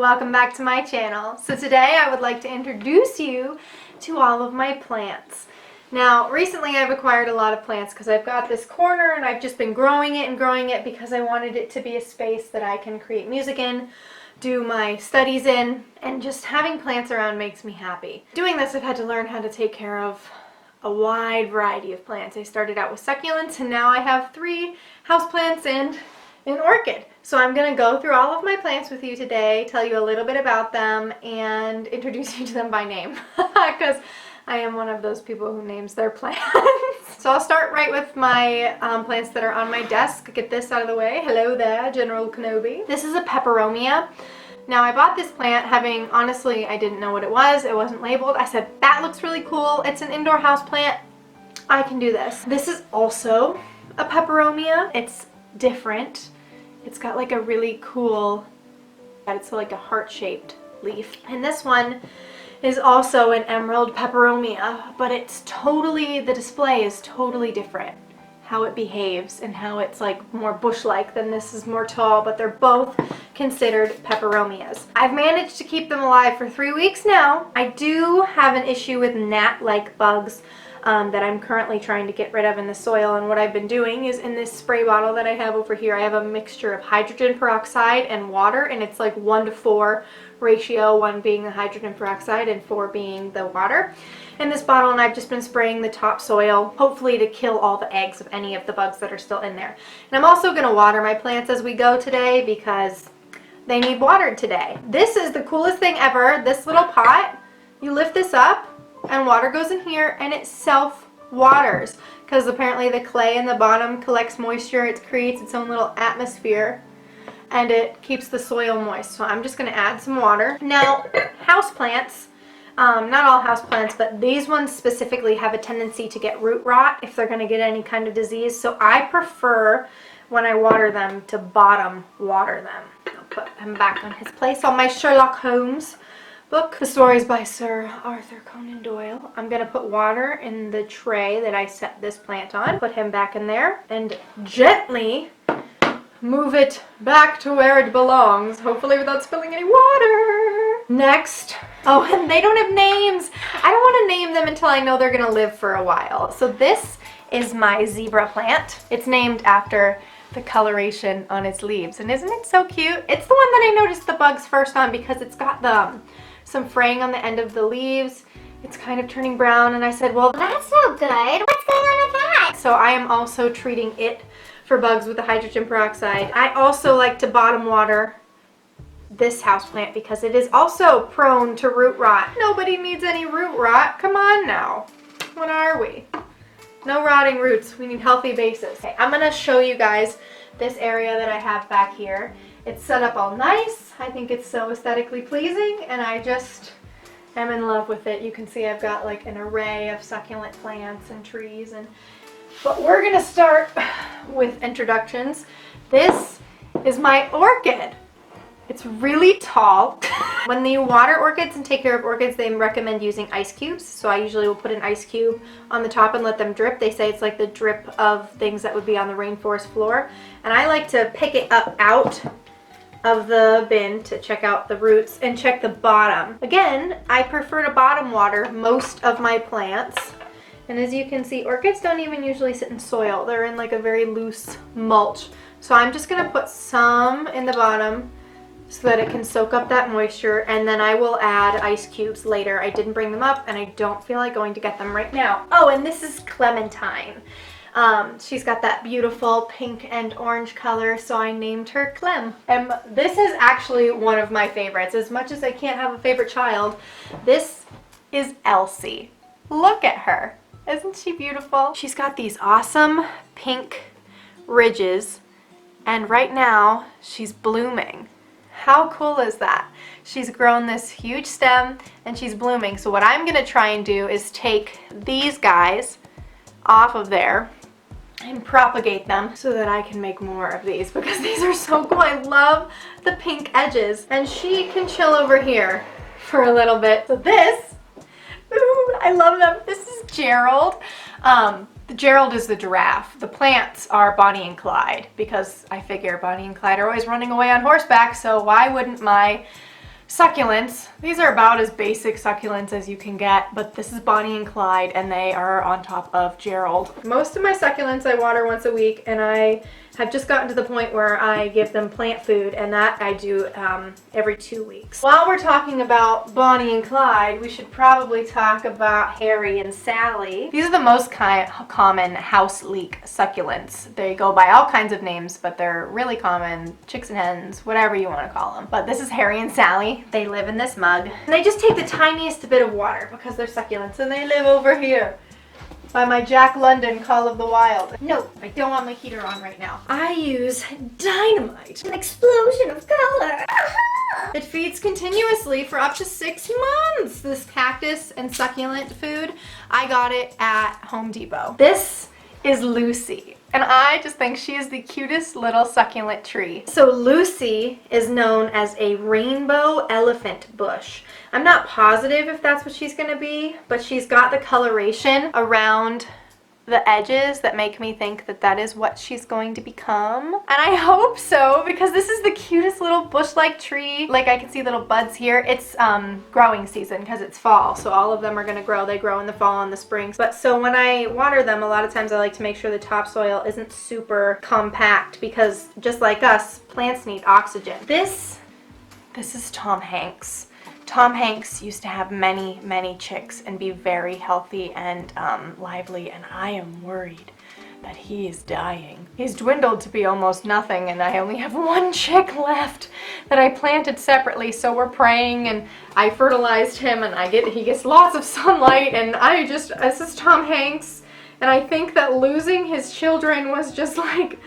Welcome back to my channel. So today I would like to introduce you to all of my plants. Now recently I've acquired a lot of plants because I've got this corner and I've just been growing it because I wanted it to be a space that I can create music in, do my studies in, and just having plants around makes me happy. Doing this, I've had to learn how to take care of a wide variety of plants. I started out with succulents and now I have 3 houseplants and an orchid. So I'm going to go through all of my plants with you today, tell you a little bit about them, and introduce you to them by name because I am one of those people who names their plants. So I'll start right with my plants that are on my desk. Get this out of the way. Hello there, General Kenobi. This is a Peperomia. Now I bought this plant having, honestly, I didn't know what it was. It wasn't labeled. I said, that looks really cool. It's an indoor house plant. I can do this. This is also a Peperomia. It's different. It's got like a really cool, it's like a heart-shaped leaf. And this one is also an emerald Peperomia, but it's totally, the display is totally different. How it behaves and how it's like more bush-like than this is more tall, but they're both considered Peperomias. I've managed to keep them alive for 3 weeks now. I do have an issue with gnat-like bugs that I'm currently trying to get rid of in the soil, and what I've been doing is in this spray bottle that I have over here, I have a mixture of hydrogen peroxide and water, and it's like 1:4 ratio, 1 being the hydrogen peroxide and 4 being the water in this bottle, and I've just been spraying the topsoil, hopefully to kill all the eggs of any of the bugs that are still in there. And I'm also going to water my plants as we go today because they need watered today. This is the coolest thing ever. This little pot, you lift this up and water goes in here and it self-waters because apparently the clay in the bottom collects moisture. It creates its own little atmosphere and it keeps the soil moist. So I'm just going to add some water. Now, houseplants, not all houseplants, but these ones specifically have a tendency to get root rot if they're going to get any kind of disease. So I prefer when I water them to bottom water them. I'll put him back on his place on my Sherlock Holmes book. The stories by Sir Arthur Conan Doyle. I'm going to put water in the tray that I set this plant on. Put him back in there and gently move it back to where it belongs, hopefully without spilling any water. Next, oh, and they don't have names. I don't want to name them until I know they're going to live for a while. So this is my zebra plant. It's named after the coloration on its leaves, and isn't it so cute? It's the one that I noticed the bugs first on because it's got the some fraying on the end of the leaves. It's kind of turning brown, and I said, well, that's no good. What's going on with that? So I am also treating it for bugs with the hydrogen peroxide. I also like to bottom water this houseplant because it is also prone to root rot. Nobody needs any root rot. Come on now. What are we? No rotting roots. We need healthy bases. Okay, I'm going to show you guys this area that I have back here. It's set up all nice. I think it's so aesthetically pleasing, and I just am in love with it. You can see I've got like an array of succulent plants and trees, but we're gonna start with introductions. This is my orchid. It's really tall. When you water orchids and take care of orchids, they recommend using ice cubes. So I usually will put an ice cube on the top and let them drip. They say it's like the drip of things that would be on the rainforest floor. And I like to pick it up out of the bin to check out the roots and check the bottom. Again, I prefer to bottom water most of my plants. And as you can see, orchids don't even usually sit in soil. They're in like a very loose mulch. So I'm just gonna put some in the bottom so that it can soak up that moisture, and then I will add ice cubes later. I didn't bring them up and I don't feel like going to get them right now. Oh, and this is Clementine. She's got that beautiful pink and orange color, so I named her Clem. And this is actually one of my favorites. As much as I can't have a favorite child, this is Elsie. Look at her. Isn't she beautiful? She's got these awesome pink ridges, and right now she's blooming. How cool is that? She's grown this huge stem and she's blooming. So what I'm gonna try and do is take these guys off of there and propagate them so that I can make more of these because these are so cool. I love the pink edges. And she can chill over here for a little bit. So this, ooh, I love them. This is Gerald. Gerald is the giraffe. The plants are Bonnie and Clyde because I figure Bonnie and Clyde are always running away on horseback, so why wouldn't my succulents. These are about as basic succulents as you can get, but this is Bonnie and Clyde, and they are on top of Gerald. Most of my succulents I water once a week, and I have just gotten to the point where I give them plant food, and that I do every 2 weeks. While we're talking about Bonnie and Clyde, we should probably talk about Harry and Sally. These are the most common house leek succulents. They go by all kinds of names, but they're really common. Chicks and hens, whatever you want to call them. But this is Harry and Sally. They live in this mug. And they just take the tiniest bit of water because they're succulents, and they live over here by my Jack London Call of the Wild. No, I don't want my heater on right now. I use dynamite. An explosion of color. It feeds continuously for up to 6 months. This cactus and succulent food, I got it at Home Depot. This is Lucy, and I just think she is the cutest little succulent tree. So Lucy is known as a rainbow elephant bush. I'm not positive if that's what she's gonna be, but she's got the coloration around the edges that make me think that that is what she's going to become. And I hope so, because this is the cutest little bush-like tree. Like, I can see little buds here. It's growing season because it's fall, so all of them are gonna grow. They grow in the fall and the spring. But so when I water them, a lot of times I like to make sure the topsoil isn't super compact, because just like us, plants need oxygen. This is Tom Hanks. Tom Hanks used to have many, many chicks and be very healthy and lively, and I am worried that he is dying. He's dwindled to be almost nothing, and I only have 1 chick left that I planted separately, so we're praying, and I fertilized him, and he gets lots of sunlight, and this is Tom Hanks, and I think that losing his children was just like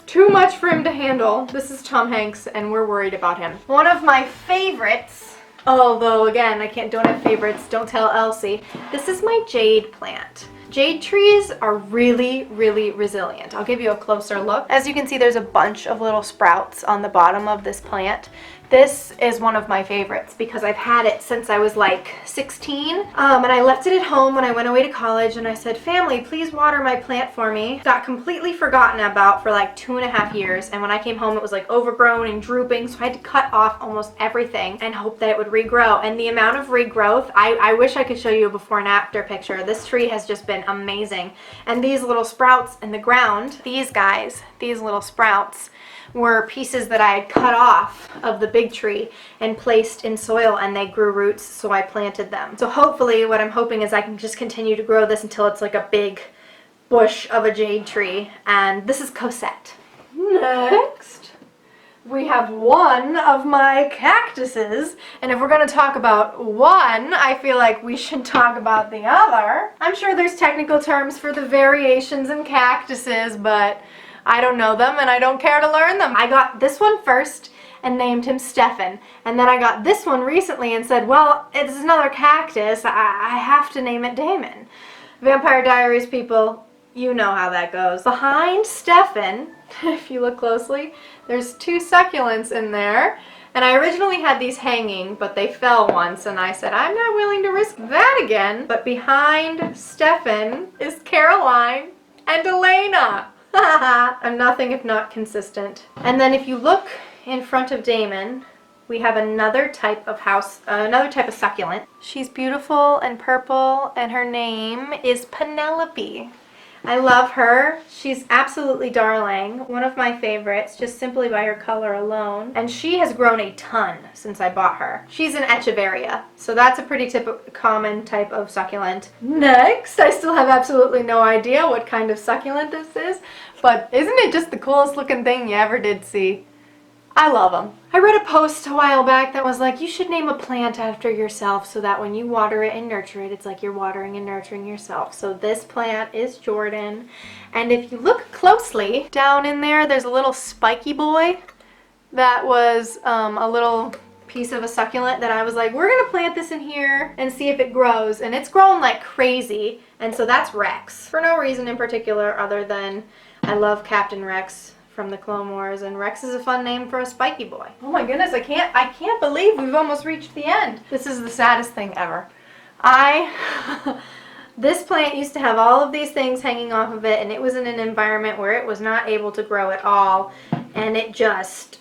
too much for him to handle. This is Tom Hanks, and we're worried about him. One of my favorites, although again, don't have favorites, don't tell Elsie. This is my jade plant. Jade trees are really, really resilient. I'll give you a closer look. As you can see, there's a bunch of little sprouts on the bottom of this plant. This is one of my favorites because I've had it since I was like 16, and I left it at home when I went away to college, and I said, family, please water my plant for me. Got completely forgotten about for like 2.5 years, and when I came home it was like overgrown and drooping, so I had to cut off almost everything and hope that it would regrow. And the amount of regrowth, I wish I could show you a before and after picture. This tree has just been amazing. And these little sprouts in the ground, these little sprouts, were pieces that I had cut off of the big tree and placed in soil, and they grew roots, so I planted them. So hopefully what I'm hoping is I can just continue to grow this until it's like a big bush of a jade tree. And this is Cosette. Next, we have one of my cactuses, and if we're going to talk about one, I feel like we should talk about the other. I'm sure there's technical terms for the variations in cactuses, but I don't know them, and I don't care to learn them. I got this one first and named him Stefan, and then I got this one recently and said, well, it's another cactus, I have to name it Damon. Vampire Diaries people, you know how that goes. Behind Stefan, if you look closely, there's 2 succulents in there, and I originally had these hanging, but they fell once, and I said, I'm not willing to risk that again. But behind Stefan is Caroline and Elena. I'm nothing if not consistent. And then if you look in front of Damon, we have another type of succulent. She's beautiful and purple, and her name is Penelope. I love her. She's absolutely darling. One of my favorites, just simply by her color alone. And she has grown a ton since I bought her. She's an Echevarria, so that's a pretty common type of succulent. Next, I still have absolutely no idea what kind of succulent this is, but isn't it just the coolest looking thing you ever did see? I love them. I read a post a while back that was like, you should name a plant after yourself so that when you water it and nurture it, it's like you're watering and nurturing yourself. So this plant is Jordan. And if you look closely, down in there, there's a little spiky boy that was a little piece of a succulent that I was like, we're gonna plant this in here and see if it grows. And it's grown like crazy. And so that's Rex. For no reason in particular other than I love Captain Rex from the Clone Wars, and Rex is a fun name for a spiky boy. Oh my goodness, I can't believe we've almost reached the end. This is the saddest thing ever. This plant used to have all of these things hanging off of it, and it was in an environment where it was not able to grow at all, and it just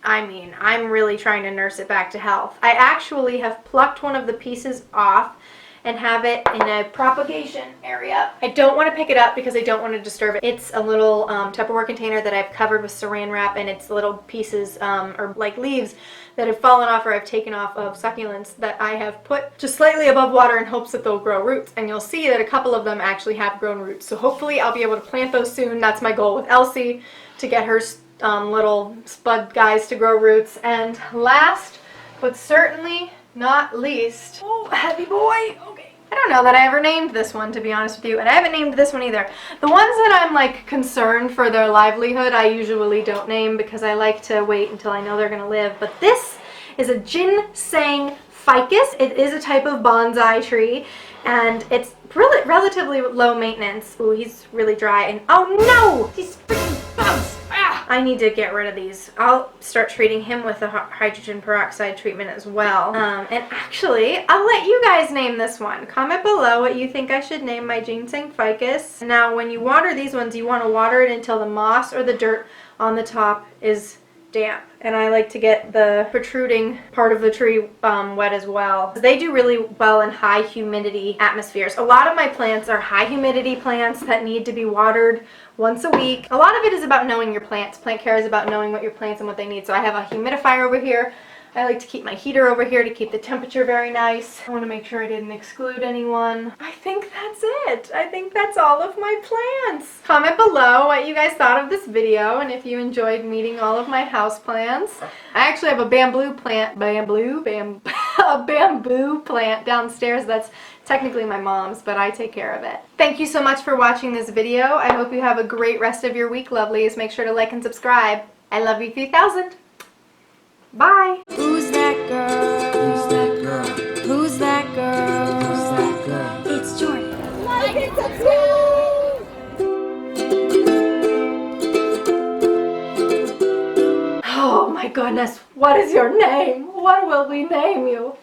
I mean, I'm really trying to nurse it back to health. I actually have plucked one of the pieces off and have it in a propagation area. I don't want to pick it up because I don't want to disturb it. It's a little Tupperware container that I've covered with saran wrap, and it's little pieces or like leaves that have fallen off or I've taken off of succulents that I have put just slightly above water in hopes that they'll grow roots. And you'll see that a couple of them actually have grown roots. So hopefully I'll be able to plant those soon. That's my goal with Elsie, to get her little spud guys to grow roots. And last but certainly not least, oh, heavy boy. Okay. I don't know that I ever named this one, to be honest with you, and I haven't named this one either. The ones that I'm like concerned for their livelihood, I usually don't name because I like to wait until I know they're gonna live. But this is a Jinsang Ficus. It is a type of bonsai tree, and it's really relatively low maintenance. Ooh, he's really dry, and oh no! These freaking bugs! Ah! I need to get rid of these. I'll start treating him with a hydrogen peroxide treatment as well. And actually, I'll let you guys name this one. Comment below what you think I should name my Jinsang Ficus. Now, when you water these ones, you want to water it until the moss or the dirt on the top is damp, and I like to get the protruding part of the tree wet as well. They do really well in high humidity atmospheres. A lot of my plants are high humidity plants that need to be watered once a week. A lot of it is about knowing your plants. Plant care is about knowing what your plants and what they need. So I have a humidifier over here. I like to keep my heater over here to keep the temperature very nice. I want to make sure I didn't exclude anyone. I think that's it. I think that's all of my plants. Comment below what you guys thought of this video and if you enjoyed meeting all of my house plants. I actually have a bamboo plant, a bamboo plant downstairs that's technically my mom's, but I take care of it. Thank you so much for watching this video. I hope you have a great rest of your week, lovelies. Make sure to like and subscribe. I love you 3000. Bye. Who's that girl? Who's that girl? Who's that girl? Who's that girl? It's Jordan. Like and subscribe! Oh my goodness, what is your name? What will we name you?